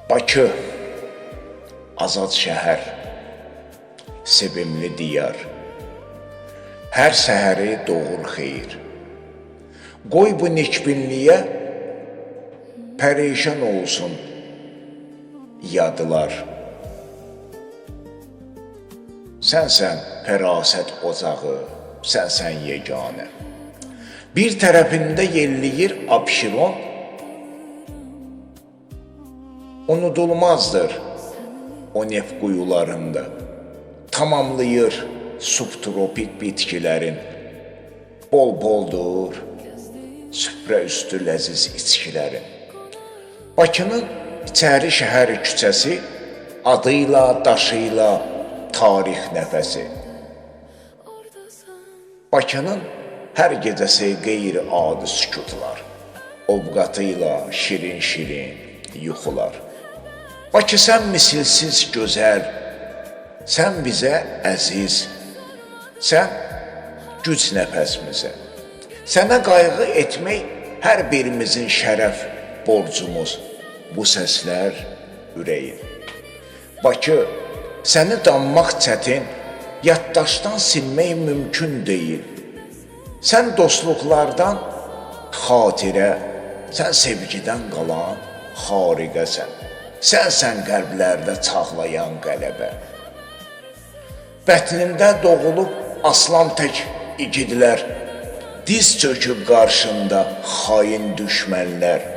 Bakı, azad şəhər, sevimli diyar, hər səhəri doğur xeyir. Qoy bu nikbinliyə pərişan olsun yadılar. Sənsən fərasət ocağı, sənsən yeganə. Bir tərəfində yelliyir Abşeron, unudulmazdır o neft quyularında. Tamamlayır subtropik bitkilərin, bol-boldur süfrə üstü ləziz içkilərin. Bakının içəri şəhər küçəsi adıyla, daşıyla tarix nəfəsi. Bakının hər gecəsi qeyri-adi sükutlar, ovqatıyla şirin-şirin yuxular. Bakı, sən misilsiz gözəl, sən bizə əziz, sən güc nəfəsimizə. Sənə qayğı etmək hər birimizin şərəf borcumuz, bu səslər ürəyin. Bakı, səni danmaq çətin, yaddaşdan silmək mümkün deyil. Sən dostluqlardan xatirə, sən sevgidən qalan xariqəsən. Sənsən qəlblərdə çağlayan qələbə. Bətnində doğulub aslan tək igidlər, diz çöküb qarşında xain düşmənlər.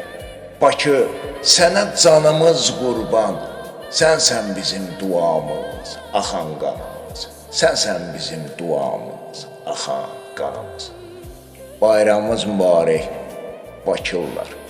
Bakı, sənə canımız qurban, sənsən bizim duamız, axan qanımız. Sənsən bizim duamız, axan qanımız. Bayramımız mübarək, Bakılılar.